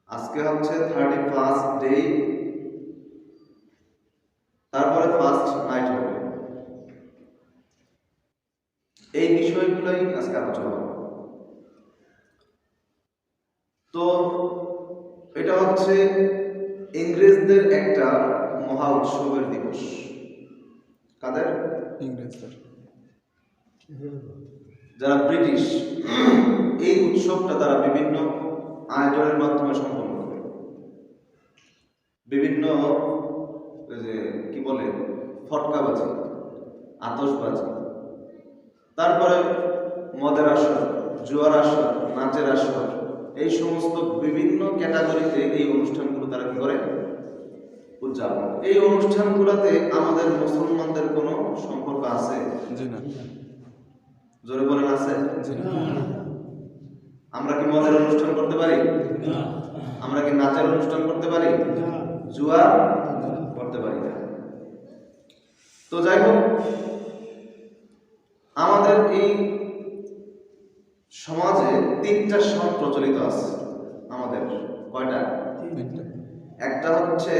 আজকে হচ্ছে 31st day, তারপরে ফার্স্ট নাইট হবে। এই বিষয়গুলোই আজকে আলোচনা হবে। তো এটা হচ্ছে ইংরেজদের একটা মহা উৎসবের দিবস। কাদের? ইংরেজদের। যারা ব্রিটিশ, এই উৎসবটা তারা বিভিন্ন আয়োজনের মাধ্যমে সম্পন্ন করে। বিভিন্ন যে কি বলে ফটকাবাজি, আতশবাজি, তারপরে মদের আসর, জুয়ার আসর, নাচের আসর, এই সমস্ত বিভিন্ন ক্যাটাগরিতে এই অনুষ্ঠানগুলো তারা কি করে উদযাপন। এই অনুষ্ঠানগুলোতে আমাদের মুসলমানদের কোনো সম্পর্ক আছে? জি না। জোরে বলেন আছে? জি না। আমরা কি মদের অনুষ্ঠান করতে পারি? আমরা কি নাচের অনুষ্ঠান করতে পারি? জুয়া করতে পারি না। তো যাই হোক, আমাদের এই সমাজে তিনটা সব প্রচলিত আছে। আমাদের কয়টা? একটা হচ্ছে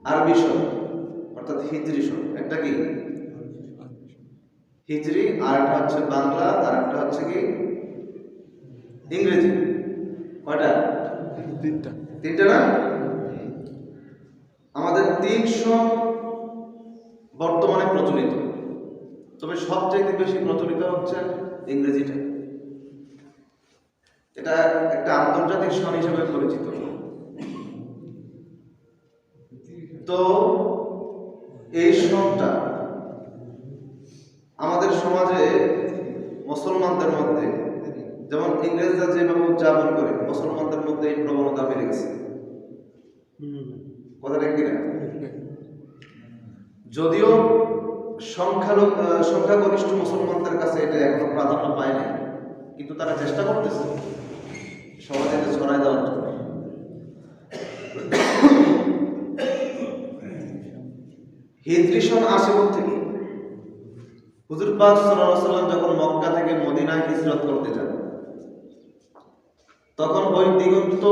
আরবি সন, অর্থাৎ হিজরি সন। একটা কি হিজরি, আর একটা হচ্ছে বাংলা, আর একটা হচ্ছে কি ইংরেজি। কয়টা? তিনটা। তিনটা না? আমাদের 300 বর্তমানে প্রচলিত, তবে সবচেয়ে বেশি প্রচলিত হচ্ছে ইংরেজিটা। এটা একটা আন্তর্জাতিক সন হিসেবে পরিচিত। তো এই সনটা আমাদের সমাজে মুসলমানদের মধ্যে, যেমন ইংরেজরা যেভাবে উদযাপন করে, মুসলমানদের মধ্যে এই প্রবণতা বেড়ে গেছে। কথাটা কি না? যদিও সংখ্যাগরিষ্ঠ মুসলমানদের কাছে এটা এখনো প্রাধান্য পায় না, কিন্তু তারা চেষ্টা করতেছে সমাজে ছড়াই দেওয়ার জন্য। হিজরি সন আসে থেকে হুজুর পাক সাল্লাল্লাহু আলাইহি ওয়াসাল্লাম যখন মক্কা থেকে মদিনায় হিজরত করতে যান, তখন ওই দিগন্ত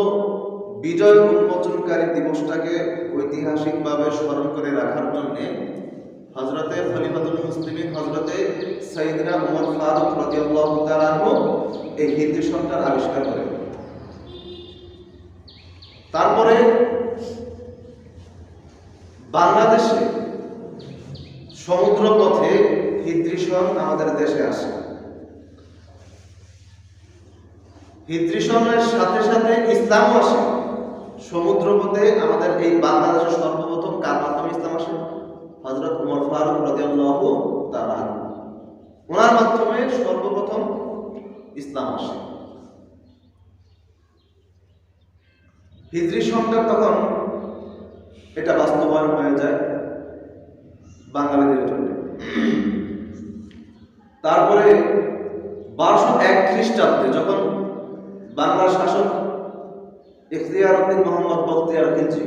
বিজয় উন্মোচনকারী দিবসটাকে ঐতিহাসিকভাবে স্মরণ করে রাখার জন্য হযরতে খলিফাতুল মুসলিমিন হযরতে সাইয়েদনা ওমর ফারুক রাদিয়াল্লাহু তাআলা আনহু এই হিজরি সনটার আবিষ্কার করেন। তারপরে বাংলাদেশে সমুদ্র পথে হিজরি সন আমাদের দেশে আসে। হিজরি সনের সাথে সাথে ইসলামও আসে। সমুদ্র পথে আমাদের এই বাংলাদেশে সর্বপ্রথম কার মাধ্যমে ইসলাম আসে? হযরত ওমর ফারুক রাদিয়াল্লাহু তাআলা আনহু, ওনার মাধ্যমে সর্বপ্রথম ইসলাম আসে। হিজরি সনটা তখন এটা বাস্তবায়ন হয়ে যায় বাঙালিদের জন্য। তারপরে 1201 খ্রিস্টাব্দে যখন বাংলার শাসক ইখতিয়ার উদ্দিন মোহাম্মদ বখতিয়ার খিলজি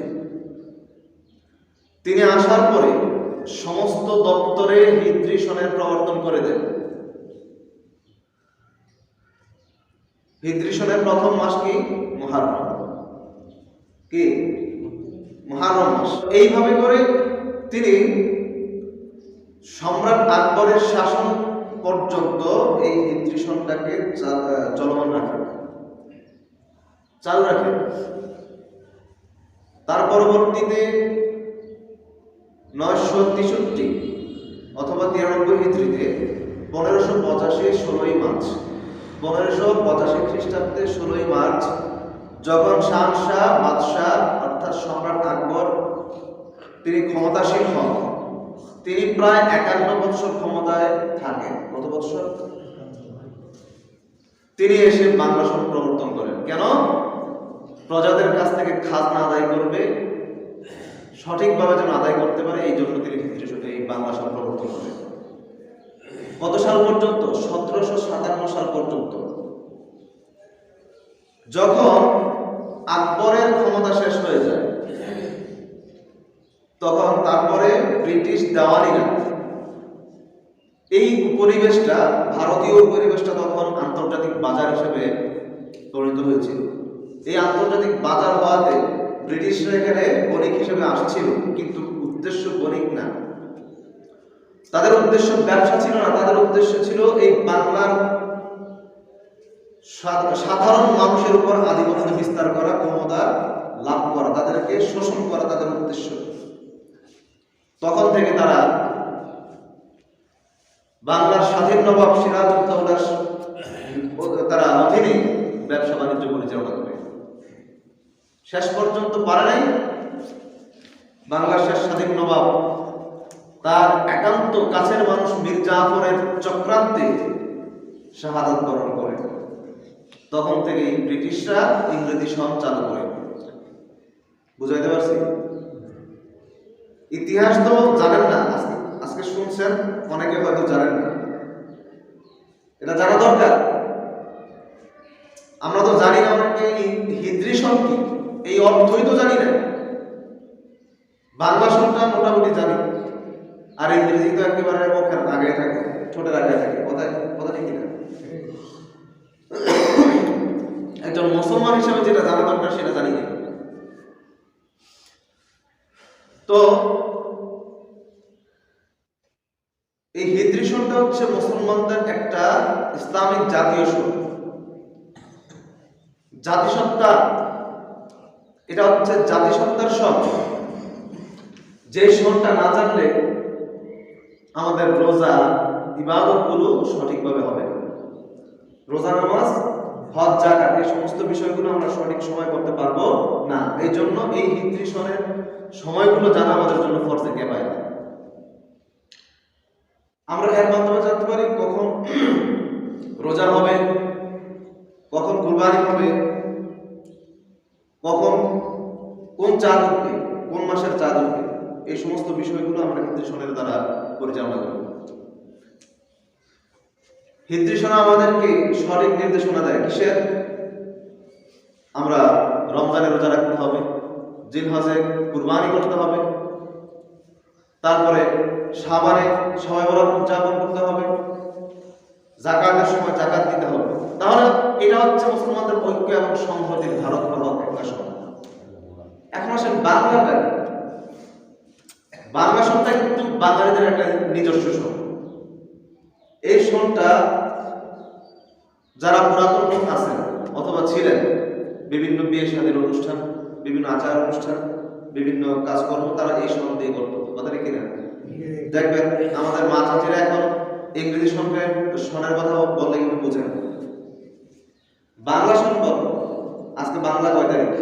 তিনি আসার পরে সমস্ত দপ্তরে হিজরি সনের প্রবর্তন করে দেন। হিজরি সনের প্রথম মাস কি? মুহররম। কি? মুহররম মাস। এইভাবে করে তিনি সম্রাট আকবরের শাসন পর্যন্ত এই হিজরি সনটাকে চলমান রাখেন, চালু রাখেন। তার পরবর্তীতে 963 অথবা 93 হিজরিতে 1585 16ই মার্চ 1585 খ্রিস্টাব্দে 16ই মার্চ যখন শাহনশাহ বাদশাহ অর্থাৎ সম্রাট আকবর তিনি ক্ষমতাসীন হন, তিনি প্রায় 51 বছর ক্ষমতায় থাকেন। কত বছর? তিনি এসে বাংলা সন প্রবর্তন করেন। কেন? প্রজাদের কাছ থেকে খাজনা আদায় করবে, সঠিকভাবে যেন আদায় করতে পারে, এই জন্য তিনি এই বাংলা সন প্রবর্তন করেন। কত সাল পর্যন্ত? 1757 সাল পর্যন্ত। যখন আকবরের ক্ষমতা শেষ হয়ে যায়, তখন তারপরে ব্রিটিশ দেওয়ানিরা এই উপনিবেশটা, ভারতীয় উপনিবেশটা তখন এই আন্তর্জাতিক বাজার হওয়াতে ব্রিটিশরা এখানে বণিক হিসেবে আসছিল, কিন্তু উদ্দেশ্য বণিক না, তাদের উদ্দেশ্য ব্যবসা ছিল না, তাদের উদ্দেশ্য ছিল এই বাংলার সাধারণ মানুষের উপর আধিপত্য বিস্তার করা, ক্ষমতা লাভ করা, তাদেরকে শোষণ করা তাদের উদ্দেশ্য। তখন থেকে তারা বাংলার স্বাধীন নবাব সিরাজউদ্দৌলার তারা অধীনে ব্যবসা বাণিজ্য পরিচালনা করে। শেষ পর্যন্ত পারে নাই, বাংলার শেষ স্বাধীন নবাব তার একান্ত কাছের মানুষ মীর জাফরের চক্রান্তে শাহাদাত বরণ করে। তখন থেকে ব্রিটিশরা ইংরেজি সন চালু করে। বুঝাইতে পারছি? ইতিহাস তো জানেন না, আজকে শুনছেন, অনেকে হয়তো জানেন না, এটা জানা দরকার। আমরা তো জানি না অনেকে হিজরি সন কি, এই অর্থই তো জানি না। বাংলা সনটা মোটামুটি জানি, আর ইংরেজি তো একেবারে মুখের আগে থাকে, ঠোঁটের আগে থাকে। কথা ঠিক না? একজন মুসলমান হিসেবে যেটা জানা দরকার সেটা জানি না। তো এই হিজরি সনটা হচ্ছে মুসলমানদের একটা ইসলামিক জাতীয় সন, জাতিসত্তা। এটা হচ্ছে জাতিসত্তার সন, যে সনটা না জানলে আমাদের রোজা ইবাদত গুলো সঠিকভাবে হবে না। রোজা, নামাজ, হজ, যাকাত, এই সমস্ত বিষয়গুলো আমরা সঠিক সময় করতে পারবো না। এই জন্য এই হিজরি সনের সময়গুলো জানা আমাদের জন্য ফরজে কিফায়া। আমরা এর মাধ্যমে জানতে পারি কখন রোজা হবে, কখন কুরবানি হবে, কখন কোন চাঁদ উঠবে, কোন মাসের চাঁদ উঠবে, এই সমস্ত বিষয়গুলো আমরা হিজরি সনের দ্বারা পরিচালনা করব। হিজরি সন আমাদেরকে সঠিক নির্দেশনা দেয় কিসের? আমরা রমজানে রোজা রাখতে হবে, জিলহজে কুরবানি করতে হবে, তারপরে শাবানে শবে বরাত উদযাপন করতে হবে, যাকাতের সময় যাকাত দিতে হবে। তাহলে এটা হচ্ছে মুসলমানদের ঐক্য এবং সংহতির ধারক বাহক একটা সন। এখন আসেন বাংলাটা, বাংলা সনটা কিন্তু বাঙালিদের একটা নিজস্ব সন। এই সনটা যারা পুরাতন লোক আছেন অথবা ছিলেন, বিভিন্ন বিয়ে শাদীর অনুষ্ঠান, বিভিন্ন আচার অনুষ্ঠান, বিভিন্ন কাজকর্ম তারা এই সন দিয়ে করতো। কথা কি না? দেখবেন আমাদের মা চাচিরা এখন ইংরেজি সনের কথা বললে কিন্তু বুঝে না। বাংলা সন বল, আজকে বাংলা কয় তারিখ,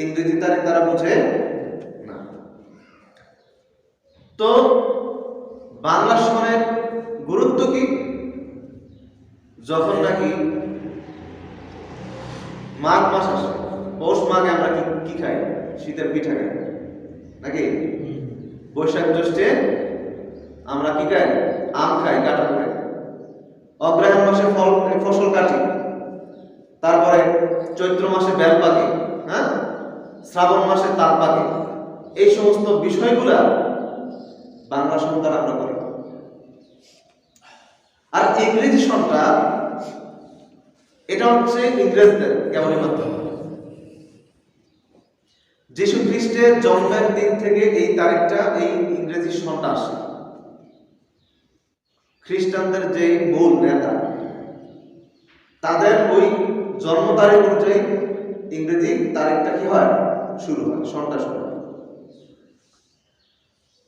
ইংরেজি তারিখ তারা বুঝে না। তো বাংলা সনের গুরুত্ব কি? যখন নাকি মাঘ মাস আসে, পৌষ মাঘে আমরা কি খাই? শীতের পিঠা খাই নাকি? বৈশাখ জ্যৈষ্ঠে আমরা কি খাই? আম খাই, কাঁঠাল খাই। অগ্রহায়ণ মাসে ফসল কাটি, তারপরে চৈত্র মাসে বেল পাকে, হ্যাঁ, শ্রাবণ মাসে তাল পাকে। এই সমস্ত বিষয়গুলা বাংলা সন দ্বারা আমরা করি। আর ইংরেজি সনটা এটা হচ্ছে ইংরেজদের কেবলই মাধ্যম। যীশু খ্রিস্টের জন্মের দিন থেকে এই তারিখটা, এই ইংরেজি সনটা আসে। খ্রিস্টানদের যে মূল নেতা, তাদের ওই জন্ম তারিখ অনুযায়ী ইংরেজি তারিখটা কি হয়? শুরু হয়, সনটা শুরু হয়।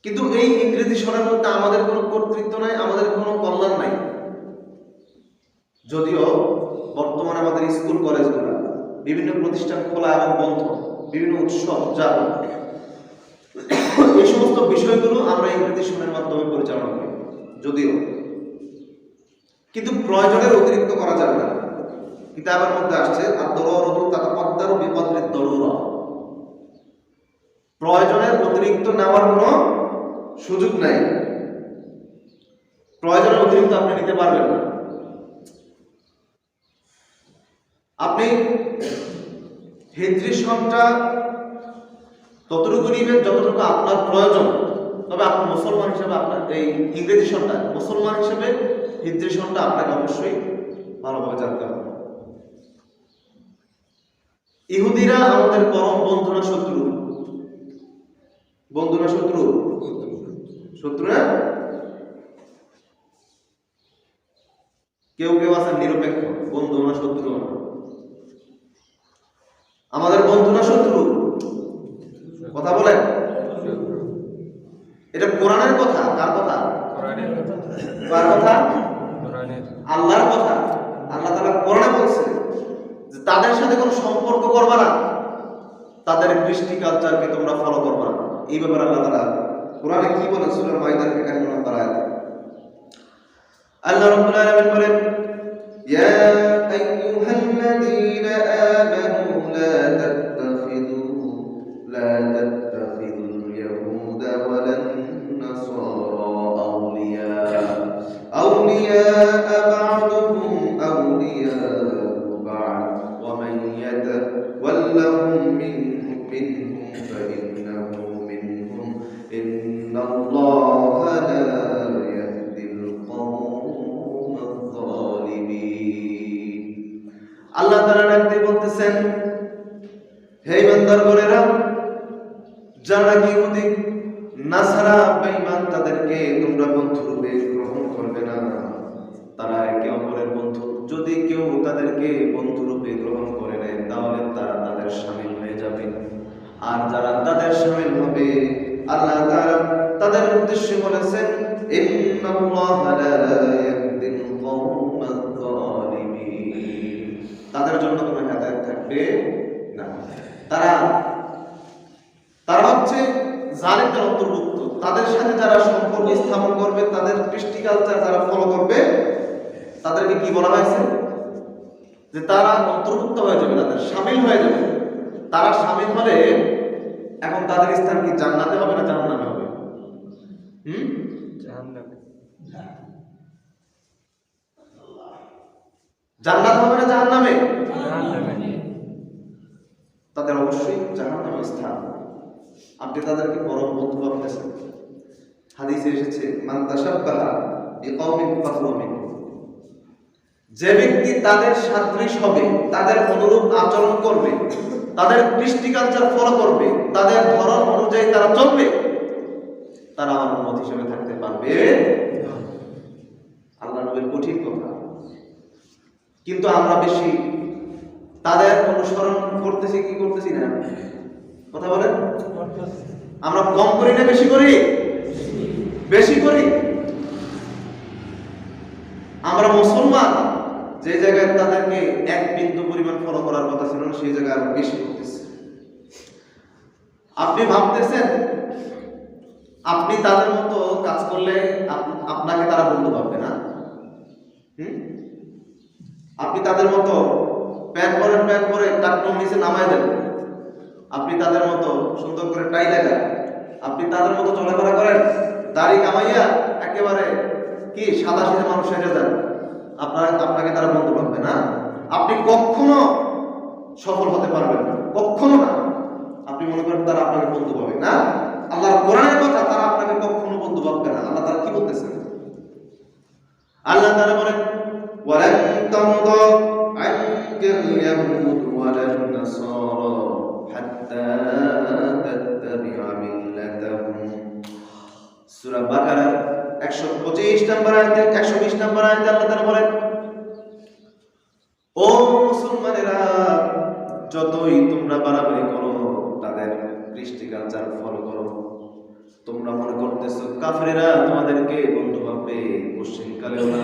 কিন্তু এই ইংরেজি সনের মধ্যে আমাদের কোনো কর্তৃত্ব নাই, আমাদের কোনো কল্যাণ নাই। যদিও বর্তমানে আমাদের স্কুল কলেজগুলো, বিভিন্ন প্রতিষ্ঠান খোলা এবং বন্ধ, বিভিন্ন উৎসব উদযাপন, এই সমস্ত বিষয়গুলো আমরা ইংরেজি সনের মাধ্যমে পরিচালনা করি যদিও, কিন্তু প্রয়োজনের অতিরিক্ত করা যাবে না। কিতাবের মধ্যে আসছে প্রয়োজনের অতিরিক্ত নেওয়ার কোনো সুযোগ নাই। প্রয়োজনের অতিরিক্ত আপনি নিতে পারবেন না। আপনি হিজরি সনটা ততটুকু নিবেন যতটুকু আপনার প্রয়োজন। তবে আপনি মুসলমান হিসেবে আপনার এই ইংরেজি সনটা, মুসলমান হিসেবে হিজরি সনটা আপনাকে অবশ্যই ভালোভাবে জানতে হবে। ইহুদিরা আমাদের পরম বন্ধু না শত্রু? বন্ধু না শত্রু? শত্রু না? কেউ কেউ আছেন নিরপেক্ষ, বন্ধু না শত্রু না। আমাদের বন্ধু না শত্রু? কথা বলেন। এটা কোরআনের কথা, কার কথা? কার কথা? আল্লাহর কথা। আল্লাহ তাআলা কোরআনে বলছে যে তাদের সাথে কোনো সম্পর্ক করবে না, তাদের কৃষ্টি কালচারকে তোমরা ফলো করবে না। এই ব্যাপারে আল্লাহ তাআলা কোরআনে কি বলেন? সূরা মাইদার 51 নম্বর আয়াত আল্লাহ রাব্বুল আলামিন বলেন, ইয়া আইয়ুহাল্লাযীনা আমানু লা তাত্তাখিযুল ইয়াহুদা ওয়ালান নাসারা আউলিয়া বা'দুহুম আউলিয়া বা'দ ওয়া মান ইয়াতাওয়াল্লাহুম মিনহুম ফাইন্নাহু মিনহুম ইন্নাল্লাহা লা ইয়াহদিল কওমায যালিমিন। আল্লাহ তাআলা ডাকতে বলতেছেন, হে ইমানদারগণেরা, যারা ইহুদি নাসারা বেঈমান তাদেরকে তোমরা বন্ধুরূপে গ্রহণ করবে না। তারা একে অপরের বন্ধু। যদি কেউ তাদেরকে বন্ধুরূপে গ্রহণ করে নেয় তাহলে তারা তাদের শামিল হয়ে যাবে। আর যারা তাদের শামিল হবে আল্লাহ তাআলা তাদের উদ্দেশ্যে বলেছেন, ইন্নাল্লাহা লা ইয়াহদিল কওমায যালিমিন। তাদের জন্য কোনো হেদায়েত থাকবে না। তারা হচ্ছে জালিমদের অন্তর্ভুক্ত। তাদের সাথে যারা সম্পর্ক স্থাপন করবে, তাদের কৃষ্টি কালচার যারা ফলো করবে, তাদেরকে কি বলা হয়েছে? যে তারা অন্তর্ভুক্ত হয়ে যাবে, তাদের শামিল হয়ে যাবে। তারা শামিল হলে এখন তাদের স্থান কি জান্নাতে হবে না জাহান্নামে হবে? জান্নাত হবে না জাহান্নামে? তাদের অবশ্যই জাহান্নামে স্থান। আপনি তাদেরকে পরম বন্ধু ভাবতেছেন। হাদিসে এসেছে, মান তাশাব্বাহা বিকওমিন ফাহুয়া মিনহুম। যে ব্যক্তি তাদের সাদৃশ হবে, তাদের অনুরূপ আচরণ করবে, তাদের কৃষ্টি কালচার ফলো করবে, তাদের ধরন অনুযায়ী তারা চলবে, তারা আমার উম্মত হিসেবে থাকতে পারবে। আল্লাহ নবীর কঠিন কথা। কিন্তু আমরা বেশি তাদের অনুসরণ করতেছি কি করতেছি না? কথা বলেন। আমরা কম করি না বেশি করি? বেশি করি। আমরা মুসলমান, যে জায়গায় তাদেরকে এক বিন্দু পরিমাণ ফলো করার কথা ছিল না, সেই জায়গায় আমরা বেশি করতেছি। আপনি ভাবতেছেন আপনি তাদের মতো কাজ করলে আপনাকে তারা বন্ধু ভাববে না? আপনি তাদের মতো প্যান্ট পরে টাকনুর নিচে নামায় দেন, আপনি তাদের মতো সুন্দর করে টাই লাগান, আপনি তাদের মতো চলাফেরা করেন, দাড়ি কামাইয়া একেবারে কি সাদা সিধে মানুষ সেজে যান, আপনাকে তারা বন্ধু ভাববে না? আপনি কখনো সফল হতে পারবেন না, কখনো না। আপনি মনে করেন তারা আপনাকে বন্ধু পাবে না? আল্লাহর কোরআনের কথা, তারা আপনাকে কখনো বন্ধু ভাববে না। আল্লাহ তাআলা কি বলতেছেন? আল্লাহ তাআলা বলেন, ওয়ালান তামদা আনকাল ইয়াহুদ ওয়ালান নাসারা হাত্তা তাত্তাবিআ মিল্লাতাহুম। সূরা বাকারার 125 নম্বর আয়াতে 120 নম্বর আয়াতে আল্লাহ তাআলা বলেন, ও মুসলমানেরা, যতই তোমরা বাড়াবাড়ি করো, তাদের কৃষ্টি কালচার ফলো করো, তোমরা মনে করতেছো কাফেরেরা তোমাদেরকে বন্ধু ভাববে, পশ্চিমকালেও না।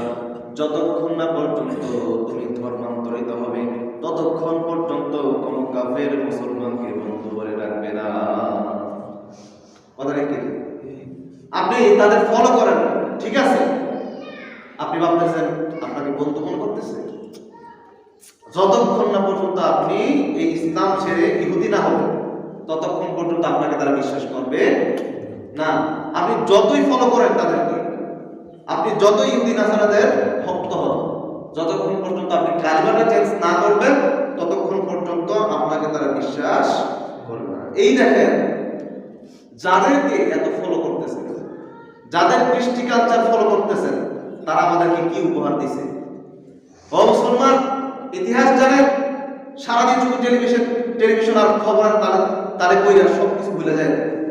যতক্ষণ না পর্যন্ত তুমি ধর্মান্তরিত হবে, ততক্ষণ পর্যন্ত কোন কাফের মুসলমানকে বন্ধু বলে রাখবে না। কথা কি? আপনি তাদের ফলো করেন, ঠিক আছে, আপনি ভাবতেছেন আপনাকে বন্ধু মনে করতেছে। যতক্ষণ না পর্যন্ত আপনি এই ইসলাম ছেড়ে ইহুদি না হবেন, ততক্ষণ পর্যন্ত আপনাকে তারা বিশ্বাস করবে না। আপনি যতই ফলো করেন তাদেরকে, আপনি যতই ইহুদি নাসারাদের ভক্ত হন, যতক্ষণ পর্যন্ত আপনি কালিমাটা চেঞ্জ না করবেন, ততক্ষণ পর্যন্ত আপনাকে তারা বিশ্বাস করবে না। এই দেখেন, যাদেরকে এত ফলো করতেছেন, যাদের কৃষ্টি কালচার ফলো করতেছেন, তারা আমাদেরকে কি উপহার দিছে? ও মুসলমান, ইতিহাস জানেন, সারাদিন শুধু টেলিভিশন টেলিভিশন আর খবর তালে কইরা সবকিছু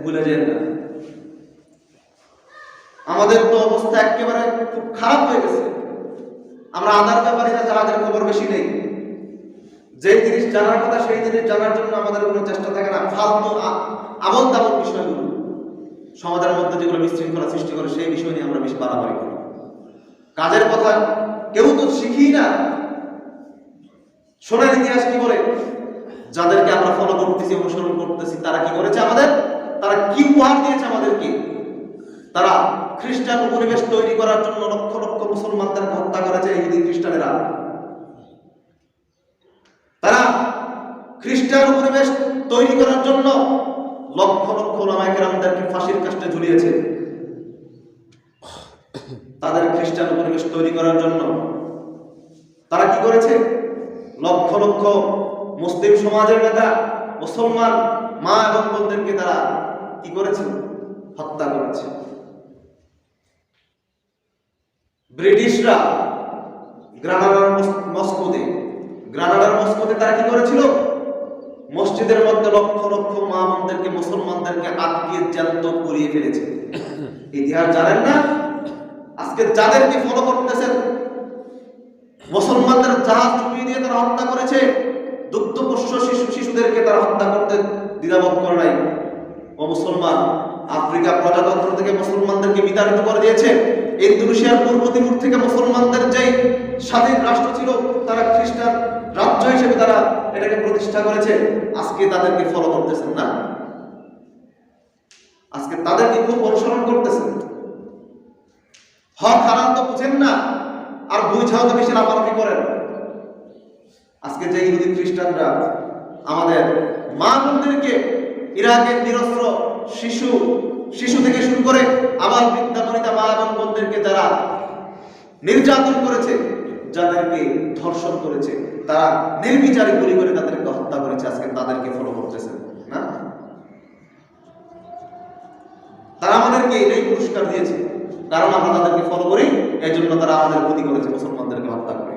ভুলে যায় না। আমাদের তো অবস্থা একেবারে খুব খারাপ হয়ে গেছে। আমরা আদার ব্যাপারীরা জাহাজের খবর বেশি নেই। যে জিনিস জানার কথা সেই জিনিস জানার জন্য আমাদের কোনো চেষ্টা থাকে না। ফালতু আবল তাবল বিষয়গুলো সমাজের মধ্যে যেগুলো বিশৃঙ্খলা সৃষ্টি করে সেই বিষয় নিয়ে আমরা বেশি বাড়াবাড়ি করি। কাজের কথা কেউ তো শিখি না। শোনার ইতিহাস কি বলে? যাদেরকে আমরা ফলো করতেছি, অনুসরণ করতেছি, তারা কি করেছে আমাদের? তারা কি উপহার দিয়েছে আমাদেরকে? তারা খ্রিস্টান পরিবেশ তৈরি করার জন্য লক্ষ লক্ষ মুসলমানদেরকে হত্যা করেছে ইহুদি খ্রিস্টানেরা। তারা খ্রিস্টান পরিবেশ তৈরি করার জন্য লক্ষ লক্ষ ওলামায়ে কেরামদেরকে ফাঁসির কাস্টে ঝুলিয়েছে। তাদের খ্রিস্টান পরিবেশ তৈরি করার জন্য তারা কি করেছে? লক্ষ লক্ষ মুসলিম সমাজের নেতা, মুসলমান মা এবং বোনদেরকে তারা কি করেছে? হত্যা করেছে। ব্রিটিশরা গ্রানাডার মস্কোতে তারা কি করেছিল? মসজিদের মধ্যে লক্ষ লক্ষ মা বোনদেরকে, মুসলমানদেরকে আটকে জ্যান্ত পুড়িয়ে ফেলেছে। ইতিহাস জানেন না? আজকে যাদেরকে ফলো করতেছেন, মুসলমানদের জাহাজ ডুবিয়ে দিয়ে তারা হত্যা করেছে। দুগ্ধপোষ্য শিশুদেরকে তারা হত্যা করতে দ্বিধাবোধ করে নাই। ও মুসলমান, আফ্রিকা প্রজাতন্ত্র থেকে মুসলমানদেরকে বিতাড়িত করে দিয়েছে। ইন্দোনেশিয়ার পূর্ব তিমুর থেকে মুসলমানদের যে স্বাধীন রাষ্ট্র ছিল, তারা খ্রিস্টান রাজ্য হিসেবে তারা এটাকে প্রতিষ্ঠা করেছে। আজকে তাদেরকে ফলো করতেছেন না? আজকে তাদেরকে খুব অনুসরণ করতেছেন। হক হারাম তো বুঝেন না, আর বুঝাও তো বেশি লাফালাফি করেন। আজকে যে ইহুদি খ্রিস্টানরা আমাদের মা বোনদেরকে, ইরাকের নিরস্ত্র শিশু থেকে শুরু করে আবার বৃদ্ধা বনিতা মা এবং বোনদেরকে যারা নির্যাতন করেছে, যাদেরকে ধর্ষণ করেছে, তারা নির্বিচারে গুলি করে তাদেরকে হত্যা করেছে, আজকে তাদেরকে ফলো করতেছেন না? তারা আমাদেরকে এটাই পুরস্কার দিয়েছে, কারণ আমরা তাদেরকে ফলো করি, এই জন্য তারা আমাদের ক্ষতি করেছে, মুসলমানদেরকে হত্যা করে।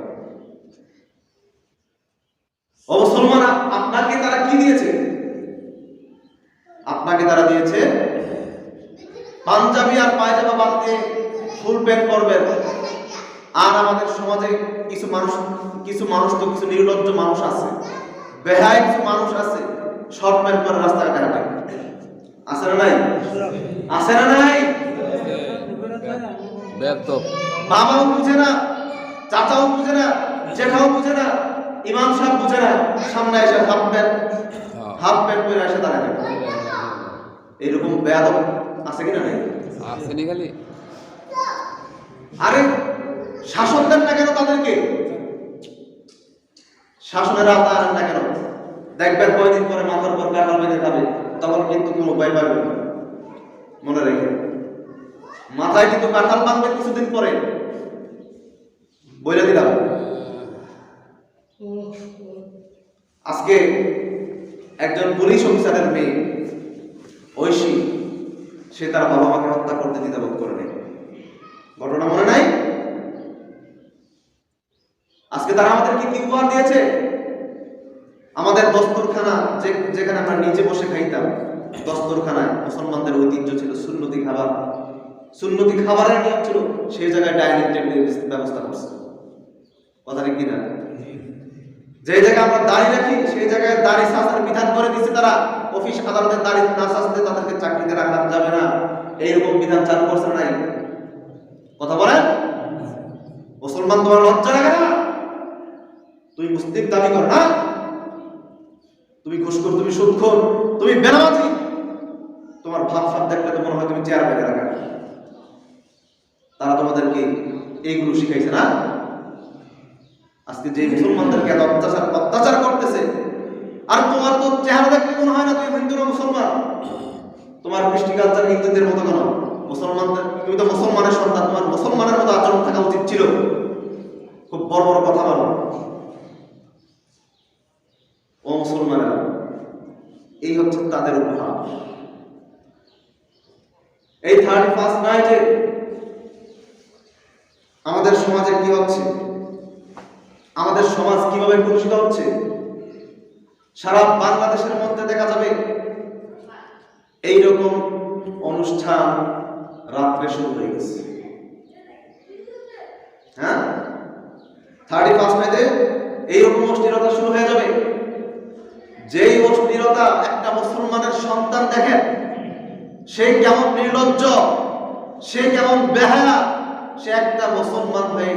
ও মুসলমান, আপনাকে তারা কি দিয়েছে? আপনাকে তারা দিয়েছে পাঞ্জাবি আর পায়জামা বাদ দিয়ে ফুল প্যান্ট পরবেন। আর আমাদের সমাজে কিছু মানুষ তো কিছু নির্লজ্জ মানুষ আছে, বেহায় কিছু মানুষ আছে, শর্ট প্যান্ট পরে রাস্তাঘাটে হাঁটে। আছে না নাই? আছে না নাই? বাবাও বুঝে না, চাচাও বুঝে না, জেঠাও বুঝে না, ইমাম সাহেব বুঝে না, সামনে এসে হাফ প্যান্ট পরে এসে দাঁড়ায়। এরকম বেয়াদব আছে কিনা নাই? খালি আরে শাসন দেন না কেন তাদেরকে? শাসনের আওতায় আনেন না কেন? দেখবেন কয়দিন পরে মাথার উপর কাঁঠাল বেঁধে খাবে, তখন কিন্তু কোনো উপায় পাবে না। মনে রেখে, মাথায় কিন্তু কাঁঠাল বাঁধবে কিছুদিন পরে, বলে দিলাম। আজকে একজন পুলিশ অফিসারের মেয়ে ঐশী, সে তার বাবা মাকে হত্যা করতে দ্বিধাবোধ করে নেই। ঘটনা মনে নাই? আজকে তারা আমাদেরকে কি উপহার দিয়েছে? আমাদের দস্তরখানা, যেখানে আমরা নিচে বসে খাইতাম, দস্তরখানায় মুসলমানদের ঐতিহ্য ছিল সুন্নতি খাবার, সুন্নতি খাবারের নিয়ম ছিল, সেই জায়গায় ডাইনিং টেবিলের ব্যবস্থা করছে। কথা ঠিক কিনা? যে জায়গায় আমরা দাড়ি রাখি, সেই জায়গায় দাড়ি শাস্ত্রের বিধান করে দিচ্ছে তারা। অফিস আদালতে দাড়ি না শাস্তে তাদেরকে চাকরিতে রাখা যাবে না, এইরকম বিধান চালু করছে নাই? কথা বলেন। মুসলমান, তোমার লজ্জা লাগে না? তুই মুসলিম দাবি কর না? তুমি ঘুষখোর, তুমি সুদখোর, তুমি বেনামাজি, তোমার ভাব সাব দেখলে তো মনে হয় তুমি চেয়ার বেঁধে রাখা। তারা তোমাদেরকে এইগুলো শিখাইছে না? আজকে যে মুসলমানদেরকে এত অত্যাচার করতেছে, আর তোমার তো চেহারা দেখলে মনে হয় না তুমি হিন্দু না মুসলমান। তোমার কৃষ্টি কালচার হিন্দুদের মতো কেন? মুসলমানদের, তুমি তো মুসলমানের সন্তান, তোমার মুসলমানের মতো আচরণ থাকা উচিত ছিল। খুব বড় বড় কথা বলো। ও মুসলমানেরা, এই হচ্ছে তাদের উপহার। এই 31st নাইটে আমাদের সমাজে কি হচ্ছে, আমাদের সমাজ কিভাবে কলুষিত হচ্ছে? সারা বাংলাদেশের মধ্যে দেখা যাবে এইরকম অনুষ্ঠান রাত্রে শুরু হয়ে গেছে। হ্যাঁ, 31 নাইটে এইরকম অশ্লীলতা শুরু হয়ে যাবে। যেই অশ্লীলতা একটা মুসলমানের সন্তান দেখেন, সে কেমন নির্লজ্জ, সে কেমন বেহায়া, সে একটা মুসলমান হয়ে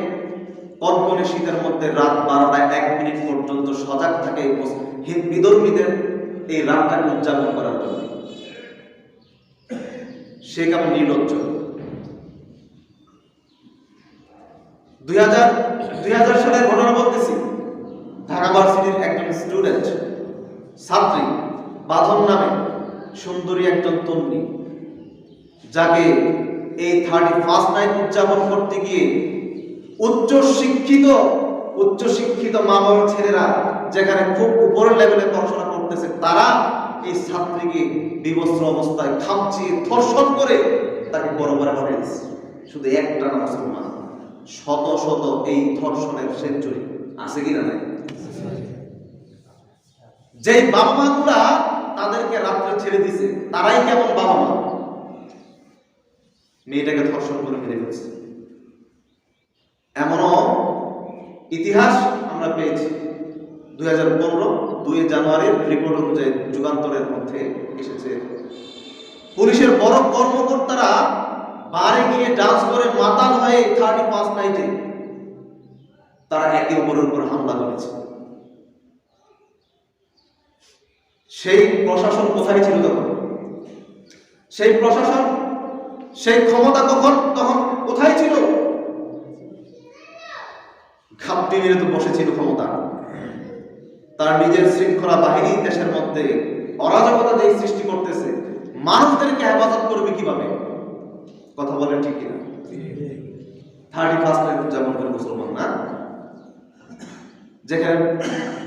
কনকনে শীতের মধ্যে রাত 12টায় 1 মিনিট পর্যন্ত সজাগ থাকে বিধর্মীদের এই রাতটাকে উদযাপন করার জন্য। সে কেমন নির্লজ্জ। 2000 সালের ঘটনা বলতেছি। ঢাকা ভার্সিটির একজন স্টুডেন্ট, ছাত্রী বাঁধন নামে সুন্দরী একজন তরুণী, যাকে এই 31 নাইট উদযাপন করতে গিয়ে উচ্চ শিক্ষিত মা বাবার ছেলেরা, যেখানে খুব উপরের লেভেলে পড়াশোনা করতেছে, তারা এই ছাত্রীকে বিবস্ত্র অবস্থায় খামচিয়ে ধর্ষণ করে তাকে বরাবর বানিয়েছে। শুধু একটা না মুসলমান, শত শত এই ধর্ষণের সেঞ্চুরি আছে কিনা নাই? যেই বাবা মা গুলা তাদেরকে রাত্রে ছেড়ে দিছে, তারাই কেমন বাবা মা, মেয়েটাকে ধর্ষণ করে মেরে ফেলছে। এমনও ইতিহাস আমরা পেয়েছি। 2015 2 জানুয়ারির রিপোর্ট অনুযায়ী যুগান্তরের মধ্যে এসেছে, পুলিশের বড় কর্মকর্তারা বারে গিয়ে ডান্স করে মাতাল হয়ে 31 নাইটে তারা একে অপরের উপর হামলা করেছে। সেই প্রশাসন কোথায় ছিল তখন? সেই প্রশাসন, সেই ক্ষমতা তখন কোথায় ছিল? ঘাপটি মেরে তো বসেছিল ক্ষমতা। তার নিজের শৃঙ্খলা বাহিনী দেশের মধ্যে অরাজকতা যে সৃষ্টি করতেছে, মানুষদেরকে হেফাজত করবে কিভাবে? কথা বলেন ঠিক কিনা? 31 নাইট উদযাপন করে মুসলমান না,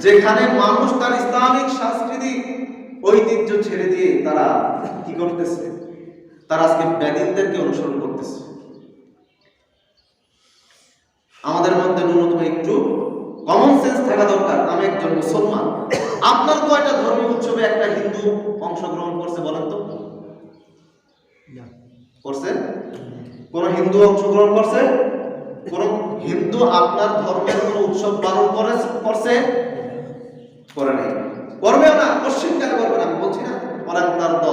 যেখানে মানুষ তার ইসলামিক সাংস্কৃতিক ঐতিহ্য ছেড়ে দিয়ে তারা কি করতেছে? তারা আজকে বেদিনদেরকে অনুসরণ করতেছে। আমাদের মধ্যে ন্যূনতম একটু কমন সেন্স থাকা দরকার। আমি একজন মুসলমান, আপনার কয়টা ধর্মীয় উৎসবে একটা হিন্দু অংশগ্রহণ করছে বলেন তো? করছে? কোন হিন্দু অংশগ্রহণ করছে? কোন হিন্দু আপনার ধর্মের কোন উৎসব পালন করছে? করে নাই, করবেও না, পশ্চিমকালে করবে না। আমি বলছি না ওরা তার তো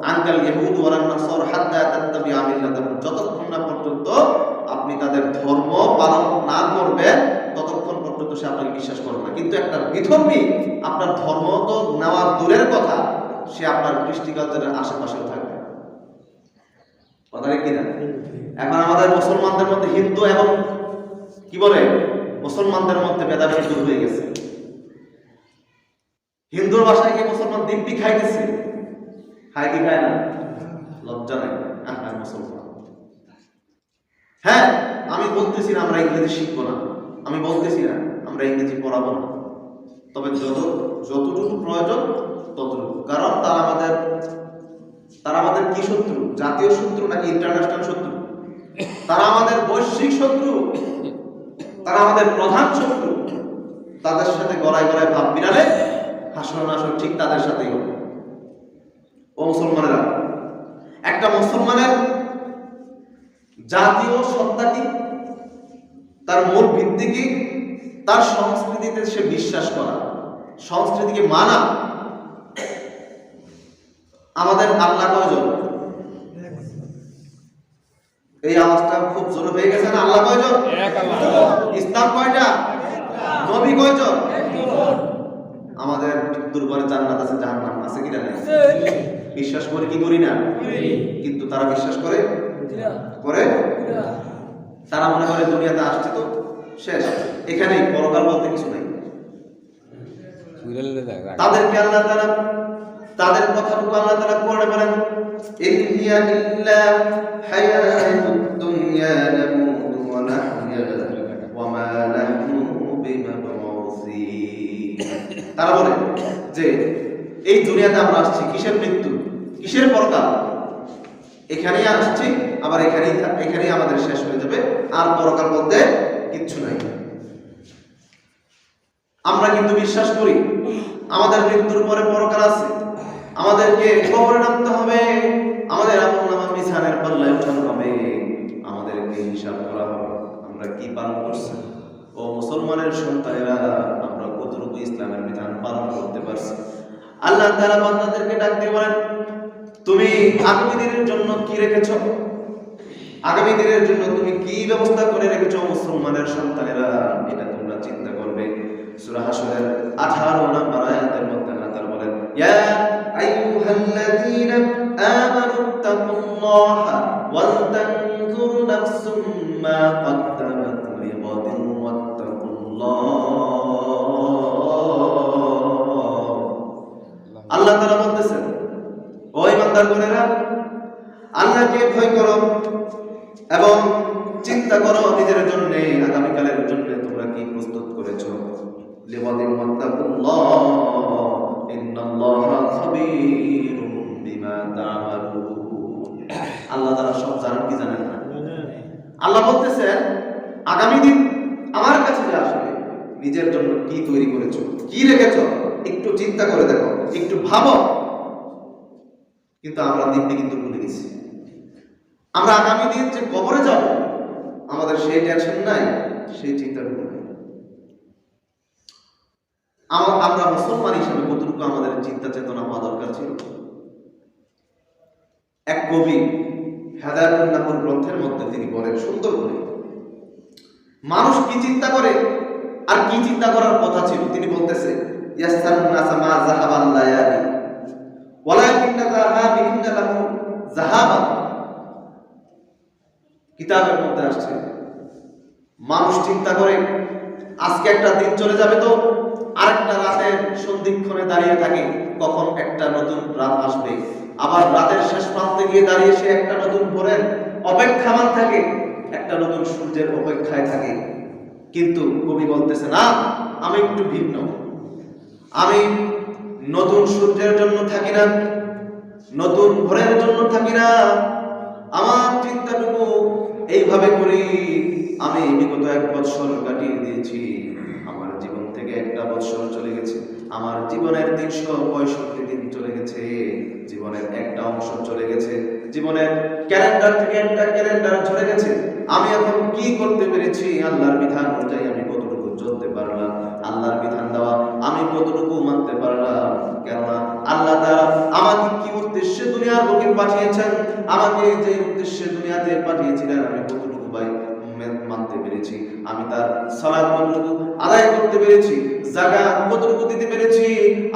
আনকাল ইহুদ ওয়ালান নাসার হাত্তা তাত্তাবিআ মিল্লাতাহুম, যতক্ষণ না পর্যন্ত আপনি তাদের ধর্ম পালন না করবেন ততক্ষণ পর্যন্ত সে আপনাকে বিশ্বাস করবে না। কিন্তু একটা বিধর্মী আপনার ধর্ম তো নেওয়া দূরের কথা, সে আপনার কৃষ্টি কালচারের আশেপাশেও থাকবে। কথা কি না? এখন আমাদের মুসলমানদের মধ্যে হিন্দু এবং কি বলে মুসলমানদের মধ্যে ভেদাভেদ দূর হয়ে গেছে। হিন্দুর ভাষায় কি মুসলমান দিব্যি খাইতেছে? খায় কি খায় না? লজ্জা নাই মুসলমান। হ্যাঁ, আমি বলতেছি না আমরা ইংরেজি শিখবো না, আমি বলতেছি না আমরা ইংরেজি পড়াবো না, তবে যতটুকু প্রয়োজন ততটুকু। কারণ তারা আমাদের কি শত্রু? জাতীয় শত্রু নাকি ইন্টারন্যাশনাল শত্রু? তারা আমাদের বৈশ্বিক শত্রু, তারা আমাদের প্রধান শত্রু। তাদের সাথে গড়ায় গড়ায় ভাব বিড়ালে হাসন আসন ঠিক তাদের সাথেই হবে। ও মুসলমানেরা, একটা মুসলমানের জাতীয় সত্তা কি, তার মূল ভিত্তি কি? তার সংস্কৃতিতে সে বিশ্বাস করা, সংস্কৃতিকে মানা। আমাদের আল্লাহ কয়জন? এই আওয়াজটা খুব জোরে হয়ে গেছে না? আল্লাহ কয়জন? এক আল্লাহ। ইসলাম কয়টা? নবী কয়জন? আমাদের দুর্বল জান্নাত আছে, জাহান্নাম আছে কিনা? বিশ্বাস করি কি করি না? কিন্তু তারা বিশ্বাস করে করে তারা মনে করে দুনিয়াতে আসছে তো শেষ, এখানেই পরকাল বলতে কিছু নাই। তাদেরকে আল্লাহ তাআলা তাদের কথাটুকু আল্লাহ তাআলা কোরআনে বলেন, ইন্নিয়া ইল্লা হায়াতুদ দুনিয়া নামুতু ওয়া নাহয়া ওয়া মা নাহনু বিমাবউসিন। তারা বলে যে এই দুনিয়াতে আমরা আসছি কিসের মৃত্যু, কিসের পরকাল? এখানেই আসছি, আবার এখানেই আমাদের শেষ হয়ে যাবে, আর পরকাল বলতে কিচ্ছু নাই। আমরা কিন্তু বিশ্বাস করি আমাদের মৃত্যুর পরে পরকাল আছে, আমাদেরকে কবরে নামতে হবে, আমাদের আমলনামা মিজানের পাল্লায় উঠানো হবে, আমাদেরকে হিসাব করা হবে আমরা কি পালন করছি। ও মুসলমানের সন্তানেরা, আমরা কতটুকু ইসলামের বিধান পালন করতে পারছি। আল্লাহ তাআলা বান্দাদেরকে ডাক দিয়ে বলেন, তুমি আগামী দিনের জন্য কি রেখেছো? আগামী দিনের জন্য তুমি কি ব্যবস্থা করে রেখেছো মুসলমানের সন্তানেরা? এটা তোমরা চিন্তা করবে। সূরা হাশরের 18 নম্বর আয়াতের মধ্যে আল্লাহ তাআলা বলেন, ইয়া আইয়ুহাল্লাযীনা আমানু তাকুল্লাহা ওয়াল তানজুর নাফসুম মা কদ্দামাত লিগাদিন ওয়াত্তাকুল্লাহ। আল্লাহ তাআলা বলতেছেন, ও ইমানদারগণেরা, আল্লাহকে ভয় করো এবং চিন্তা করো নিজের জন্য, আগামীকালের জন্য তোমরা কি প্রস্তুত করেছো। লিগাদিন ওয়াত্তাকুল্লাহ ইন্নাল্লাহা খাবীরুম বিমা তা'মালুন। আল্লাহ তাআলা সব জানেন কি জানেন না? আল্লাহ বলতেছেন, আগামী দিন আমার কাছে যে আসবে, নিজের জন্য কি তৈরি করেছো, কি রেখেছো, একটু চিন্তা করে দেখো, একটু ভাবো। কিন্তু আমরা দিনটি কিন্তু ভুলে গেছি। আমরা আগামী দিন যে কবরে যাব, আমাদের সেই টেনশন নাই, সেই চিন্তাটুকু নাই। আমরা মুসলমান হিসেবে কতটুকু আমাদের চিন্তা চেতনা হওয়া দরকার ছিল। এক কবি হেদায়েতুন নাহুর গ্রন্থের মধ্যে তিনি বলেন সুন্দর করে, মানুষ কি চিন্তা করে আর কি চিন্তা করার কথা ছিল। তিনি বলতেছে, ইয়াসসারুন নাসা মা যাহাবাল লায়ালি ওয়ালাকিন্না যাহাবিহিন্না লাহু যাহাবা। কিতাবের মধ্যে আসছে, মানুষ চিন্তা করে আজকে একটা দিন চলে যাবে, তো আরেকটা রাতের সন্ধিক্ষণে দাঁড়িয়ে থাকে কখন একটা নতুন রাত আসবে। আবার রাতের শেষ প্রান্তে গিয়ে দাঁড়িয়ে সে একটা নতুন ভোরের অপেক্ষামান থাকে, একটা নতুন সূর্যের অপেক্ষায় থাকে। কিন্তু কবি বলতেছে, না, আমি একটু ভিন্ন। আমি নতুন সূর্যের জন্য থাকি না, নতুন ভোরের জন্য থাকি না। আমার চিন্তাটুকু এইভাবে করি, আমি বিগত 1 বছর কাটিয়ে দিয়েছি, আমার জীবন থেকে একটা বছর চলে গেছে, আমার জীবনের 365 দিন চলে গেছে, জীবনের একটা অংশ চলে গেছে, জীবনের ক্যালেন্ডার থেকে একটা ক্যালেন্ডার চলে গেছে। আমি এখন কি করতে পেরেছি? আল্লাহর বিধান অনুযায়ী আমি কতটুকু চলতে পারলাম, আল্লাহর বিধান দেওয়া আমি কতটুকু মানতে পারলাম। কেননা আল্লাহ তাআলা আমাকে কি উদ্দেশ্যে দুনিয়ার বুকে পাঠিয়েছেন, আমাকে যে উদ্দেশ্যে দুনিয়াতে পাঠিয়েছিলেন, আমি কতটুকু মানতে পেরেছি। আমি তার সালাত কতটুকু আদায় করতে পেরেছি, যাকাত কতটুকু দিতে পেরেছি,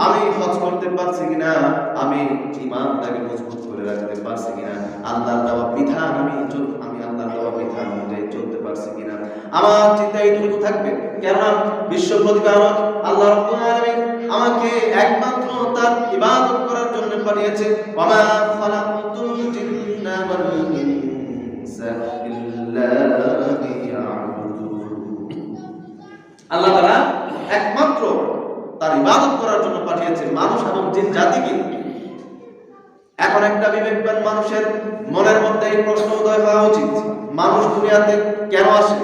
আমি হজ করতে পারছি কিনা, আমি ঈমানটাকে মজবুত করে রাখতে পারছি কিনা, আল্লাহর দেওয়া বিধান আমি আল্লাহর দেওয়া বিধান অনুযায়ী চলতে পারছি কিনা, আমার চিন্তা এইটুকু থাকবে। কেননা বিশ্ব প্রতিপালক আল্লাহ রাব্বুল আলামিন আমাকে একমাত্র তার ইবাদত করার জন্য পাঠিয়েছে। ওয়া মা খালাকতুল জিন্না ওয়াল ইনসা ইল্লা লিয়াবুদুন। আল্লাহ তাআলা একমাত্র তার ইবাদত করার জন্য পাঠিয়েছে মানুষ এবং জিন জাতিকে। এখন একটা বিবেকবান মানুষের মনের মধ্যে এই প্রশ্ন উদয় হওয়া উচিত, মানুষ দুনিয়াতে কেন আসে,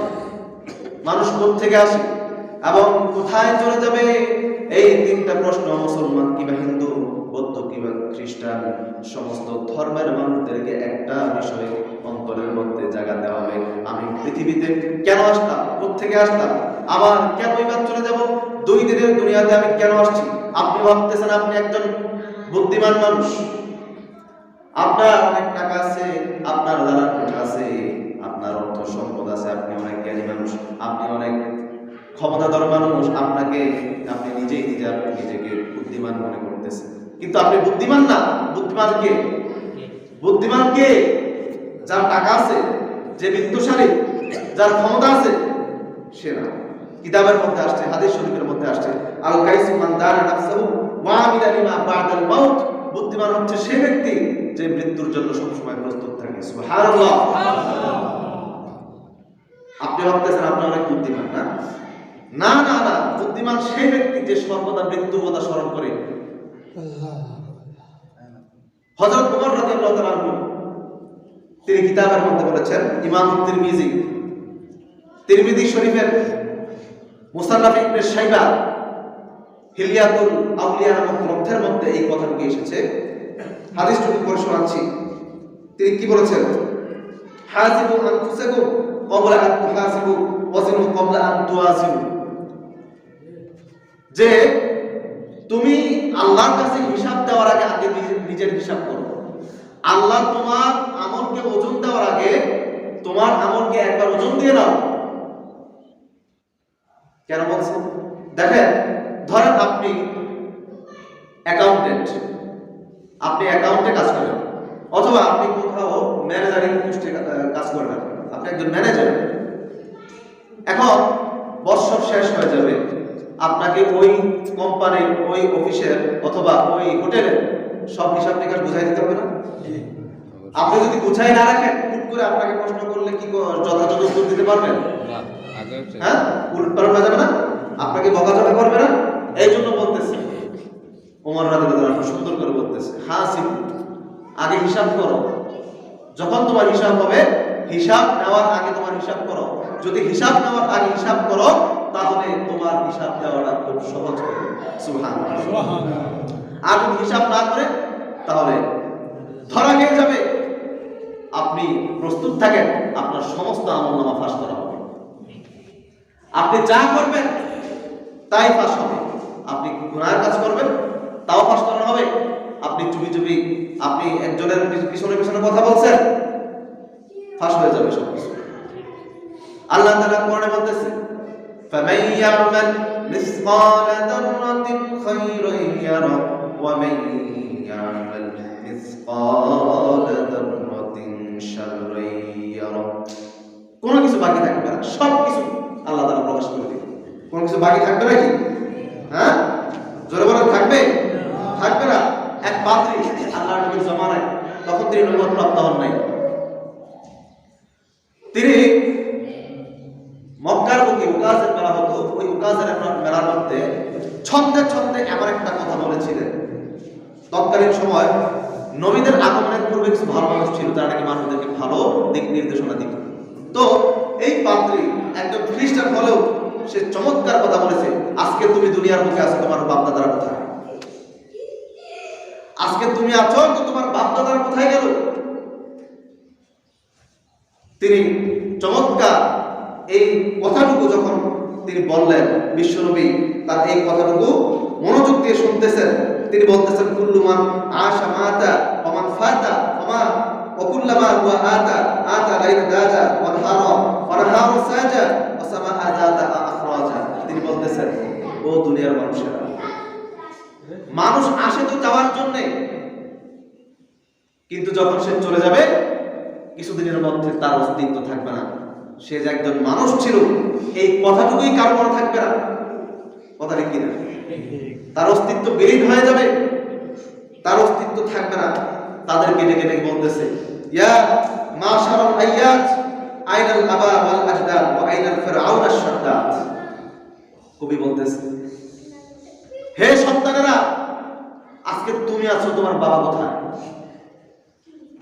মানুষ কোথা থেকে আসে এবং কোথায় চলে যাবে? এই 3টা প্রশ্ন মুসলমান কিংবা হিন্দু, বৌদ্ধ কিংবা খ্রিস্টান, সমস্ত ধর্মের মানুষদেরকে একটা বিষয়ে অন্তরের মধ্যে জায়গা দেওয়া হবে। আমি পৃথিবীতে কেন আসলাম, কোথা থেকে আসলাম, আবার কেন এবার চলে যাব? 2 দিনের দুনিয়াতে আমি কেন আসছি? আপনি ভাবতেছেন আপনি একজন বুদ্ধিমান মানুষ, আপনার অনেক টাকা আছে, আপনার দালান কোঠা আছে, আপনার অর্থ সম্পদ আছে, আপনি অনেক জ্ঞানী মানুষ, আপনি অনেক ক্ষমতাধর মানুষ, আপনি নিজেকে বুদ্ধিমান মনে করতেছেন। কিন্তু আপনি বুদ্ধিমান না। বুদ্ধিমান কে? বুদ্ধিমান কে? যার টাকা আছে, যে বিত্তশালী, যার ক্ষমতা আছে, সে না। কিতাবের মধ্যে আসছে, হাদিস শরীফের মধ্যে আসছে, আল কাইসু মান দারা নাফসাহু ওয়া আমিলা লিমা বা'দাল মাউত। বুদ্ধিমান হচ্ছে সেই ব্যক্তি যে মৃত্যুর জন্য সবসময় প্রস্তুত থাকে। সুবহানাল্লাহ। আপনি ভাবতেছেন আপনি অনেক বুদ্ধিমান, না? না না না, বুদ্ধিমান সেই ব্যক্তি যে সর্বদা মৃত্যুর কথা স্মরণ করে। হযরত ওমর রাদিয়াল্লাহু তাআলা আনহু তিনি কিতাবের মধ্যে বলেছেন, ইমাম তিরমিজি শরীফের মুসান্নাফ ইবনে শাইবা হিলিয়াতুল আউলিয়া নামক গ্রন্থের মধ্যে এই কথাটি এসেছে। হাদিসটুকু পড়ে শোনাচ্ছি। তিনি কি বলেছেন? হাসিবু আনফুসাকুম ক্বাবলা আন তুহাসিবু ওয়াজিনু ক্বাবলা আন তুওয়াজিনু, যে তুমি আল্লাহর কাছে হিসাব দেওয়ার আগে আগে নিজের হিসাব করো। আল্লাহ তোমার আমলকে ওজন দেওয়ার আগে তোমার আমলকে একবার ওজন দিয়ে নাও। কেন বলছেন? দেখেন, ধরেন আপনি অ্যাকাউন্টেন্ট, আপনি অ্যাকাউন্টে কাজ করেন, অথবা আপনি কোথাও ম্যানেজারিং পোস্টে কাজ করেন, আপনি একজন ম্যানেজার। এখন বছর শেষ হয়ে যাবে, আপনাকে ওই কোম্পানির ওই অফিসের অথবা ওই হোটেলের সব হিসাব নিকাশ বুঝাই দিতে হবে না? আপনি যদি গুছাই না রাখেন, হুট করে আপনাকে প্রশ্ন করলে কি যথাযথ উত্তর দিতে পারবেন? হ্যাঁ, উল্টপাল্ট হয়ে যাবে না? আপনাকে বকাঝকা করবে না? এই জন্য বলতেছে ওমর রাদিয়াল্লাহু আনহু সুন্দর করে বলতেছে, হাসিব, আগে হিসাব করো। যখন তোমার হিসাব হবে, হিসাব নেওয়ার আগে তোমার হিসাব করো। যদি হিসাব নেওয়ার আগে হিসাব করো, তাহলে তোমার হিসাব দেওয়াটা খুব সহজ হবে। সুবহানাল্লাহ। আর যদি হিসাব না করে, তাহলে ধরা খেয়ে যাবে। আপনি প্রস্তুত থাকেন, আপনার সমস্ত আমলনামা ফাঁস করা হবে। আপনি যা করবেন তাই ফাঁস হবে। আপনি গুনাহের কাজ করবেন, তাও ফাঁস করা হবে। আপনি চুপি চুপি আপনি একজনের পিছনে পিছনে কথা বলছেন, ফাঁস হয়ে যাবে সব কিছু। আল্লাহ তাআলা কোরআনে বলতেছে, ফামান ইয়ামাল মিসকালা যাররাতিন খায়রান ইয়ারা ওয়া মান ইয়ামাল মিসকালা যাররাতিন শাররান ইয়ারা। কোনো কিছু বাকি থাকবে না, সব কিছু আল্লাহ তাআলা প্রকাশ করে দিবেন। কোনো কিছু বাকি থাকবে নাকি? হ্যাঁ, জোরে বলেন, থাকবে? থাকবে না। এক পাদ্রী আল্লাহর নবীর জামানায়, তখন তিনি নবুয়ত প্রাপ্ত হন নাই, তিনি মক্কার বুকে উকাজের মেলা হতো, ওই উকাজের মেলার মধ্যে ছন্দে ছন্দে এমন একটা কথা বলেছিলেন। তৎকালীন সময় নবীদের আগমনের পূর্বে কিছু ভালো মানুষ ছিল, তারা নাকি মানুষদেরকে ভালো দিক নির্দেশনা দিত। তো এই পাদ্রী একজন খ্রিস্টান হলেও সে চমৎকার কথা বলেছে, আজকে তুমি দুনিয়ার বুকে আছো, তোমার বাপ দাদারা কোথায়? আজকে তুমি আছো, তো তোমার বাপ দাদারা কোথায় গেল? তিনি চমৎকার এই কথাটুকু যখন তিনি বললেন, বিশ্বনবী তার এই কথাটুকু মনোযোগ দিয়ে শুনতেছেন। তিনি বলতেছেন, কুল্লুমান আশা মাতা ওমান ফাতা ওমা ওকুল্লামা ওয়া আতা আতা লাইন দাজা ওয়া হারা ওয়া নাহারু সাজা ওয়া সামা আজাতা আখরাজা। তিনি বলতেছেন, ও দুনিয়ার মানুষেরা, মানুষ আসে তো যাওয়ার জন্য, কিন্তু যখন সে চলে যাবে কিছুদিনের মধ্যে তার অস্তিত্ব থাকবে না। সে যে একজন মানুষ ছিল, এই কথাটুকুই কারো মনে থাকবে না। কথা ঠিক কিনা? তার অস্তিত্ব বিলীন হয়ে যাবে, তার অস্তিত্ব থাকবে না। তাদেরকে ডেকে ডেকে বলতেছে, ইয়া মাশারাল আয়াত আইনাল আবা ওয়াল আজদাদ ওয়া আইনাল ফিরআউন আশ-শাদ্দাদ। কবি বলতেছে, হে সন্তানেরা, আজকে তুমি আছো, তোমার বাবা কোথায়?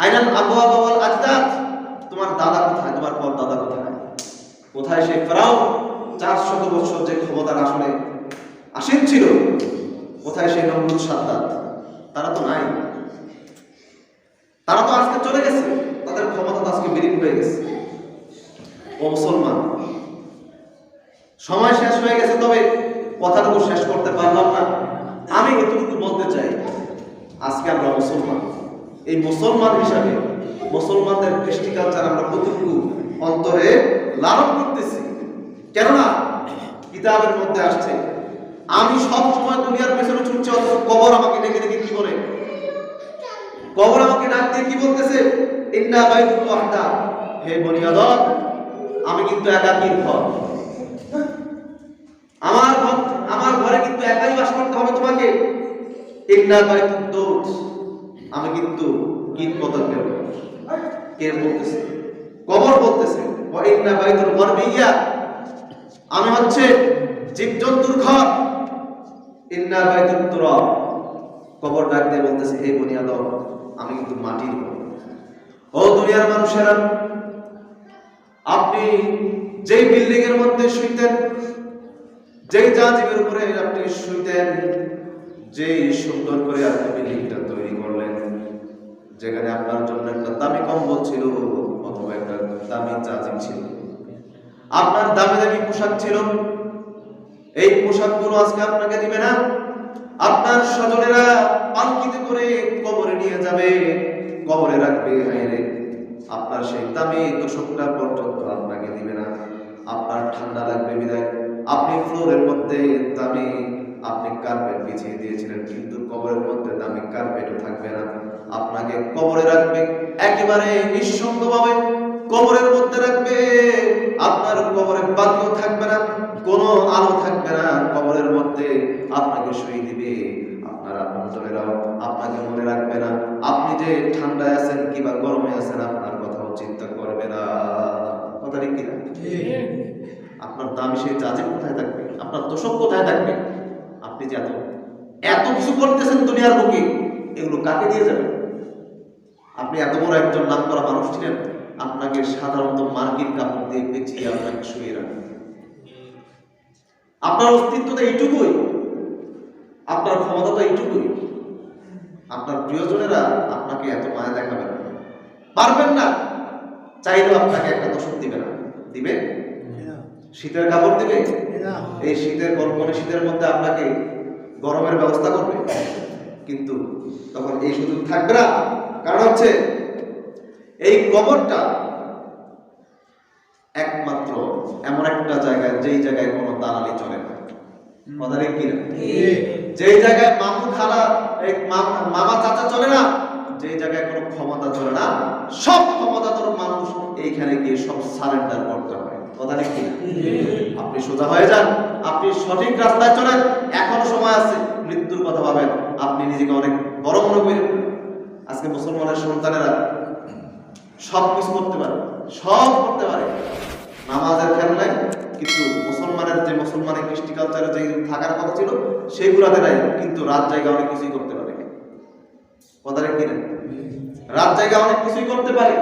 আইনাল আবা ওয়াল আজদাদ, তোমার দাদা কোথায়? তোমার পর দাদা কোথায়? কোথায় সেই ফিরআউন 400 বছর যে ক্ষমতার আসনে আসীন ছিল? কোথায় সেই নমরুদ শাদ্দাদ? তারা তো নাই, তারা তো আজকে চলে গেছে, তাদের ক্ষমতা তো আজকে বিলীন হয়ে গেছে। ও মুসলমান, সময় শেষ হয়ে গেছে, তবে কথাটুকু শেষ করতে পারলাম না। আমি এতটুকু বলতে চাই, আজকে আমরা মুসলমান, এই মুসলমান হিসাবে মুসলমানদের কৃষ্টি কালচার আমরা কতটুকু অন্তরে লালন করতেছি। কেননা কিতাবের মধ্যে আসছে, আমি সব সময় দুনিয়ার পেছনে ছুটছি, অথচ কবর আমাকে ডেকে ডেকে কি বলে? কবর আমাকে ডাক দিয়ে কি বলতেছে? ইন্না বাইতুল ওয়াহদা, হে বনি আদম, আমি কিন্তু একাকীর ঘর, আমার ঘরে কিন্তু একাই বাস করতে হবে তোমাকে। ইন্না বাইতুদ দৌত, আমি কিন্তু কীট পতঙ্গের ঘর। কে বলতেছে? কবর বলতেছে। ওয়া ইন্না বাইতুল গরবিয়া, আমি হচ্ছে জীবজন্তুর ঘর। ইন্না বাইতুত তুরাব, কবর ডাক দিয়ে বলতেছে, হে বনি আদম, আমি কিন্তু মাটির ঘর। ও দুনিয়ার মানুষেরা, আপনি যেই বিল্ডিং এর মধ্যে শুইতেন, যেই জাজিমের উপরে আপনি শুইতেন, যেই সুন্দর করে আপনি বিল্ডিংটা তৈরি করলেন, যেখানে আপনার জন্য একটা দামি কম্বল ছিল অথবা একটা দামি জাজিম ছিল, আপনার দামি দামি পোশাক ছিল, এই পোশাকগুলো আজকে আপনাকে দিবে না। আপনার স্বজনেরা পালকিতে করে কবরে নিয়ে যাবে, কবরে রাখবে। হায়রে, আপনার সেই দামি তোষকটা পর্যন্ত আপনাকে দিবে না। আপনার ঠান্ডা লাগবে বিদায় আপনি ফ্লোরের মধ্যে দামি আপনি কার্পেট বিছিয়ে দিয়েছিলেন, কিন্তু কবরের মধ্যে দামি কার্পেটও থাকবে না। আপনাকে কবরে রাখবে একেবারে নিঃসঙ্গভাবে, কবরের মধ্যে রাখবে। আপনার কবরে বাতিও থাকবে না, কোনো আলো থাকবে না, কবরের মধ্যে আপনাকে শুয়ে দিবে। আপনার আপনজনেরাও আপনাকে মনে রাখবে না, আপনি যে ঠান্ডায় আছেন কিংবা গরমে আছেন আপনার কথাও চিন্তা করবে না। কথা ঠিক কিনা? আপনার দামি সেই জাজিম কোথায় থাকবে? আপনার তোষক কোথায় থাকবে? আপনি যে এত কিছু করতেছেন দুনিয়ার বুকে, এগুলো কাকে দিয়ে যাবেন? আপনি এত বড় একজন নাম করা মানুষ ছিলেন, আপনাকে সাধারণত মার্কিন কাপড় দিয়ে পেঁচিয়ে আপনাকে শুয়ে রাখবে। আপনার অস্তিত্ব তো এইটুকুই, আপনার ক্ষমতা তো এইটুকুই। আপনার প্রিয়জনেরা আপনাকে এত মায়া দেখাবেন পারবেন না, চাইলেও আপনাকে একটা তোষক দিবে না। দিবে? শীতের কাপড় দিবে? এই শীতের কনকনে শীতের মধ্যে আপনাকে গরমের ব্যবস্থা করবে, কিন্তু তখন এই সুযোগ থাকবে না। কারণ হচ্ছে এই কবরটা একমাত্র এমন একটা জায়গায়, যেই জায়গায় কোনো দালালি চলে না। কথা ঠিক কিনা? যেই জায়গায় মামু খালা মামা চাচা চলে না, যেই জায়গায় কোনো ক্ষমতা চলে না, সব ক্ষমতাধর মানুষ এইখানে গিয়ে সব সারেন্ডার করতে হয়। কথা ঠিক কিনা? আপনি সোজা হয়ে যান, আপনি সঠিক রাস্তায় চলেন, এখনো সময় আছে। মৃত্যুর কথা ভাবেন, আপনি নিজেকে অনেক বড় মনে করেন। আজকে মুসলমানের সন্তানেরা সব কিছু করতে পারে, সব করতে পারে, নামাজের খেয়াল নাই, কিন্তু মুসলমানের কৃষ্টি কালচারে যে থাকার কথা ছিল সেইগুলাতে নাই, কিন্তু রাত জায়গা অনেক কিছুই করতে পারে। কথা ঠিক কিনা? রাত জায়গা অনেক কিছুই করতে পারে।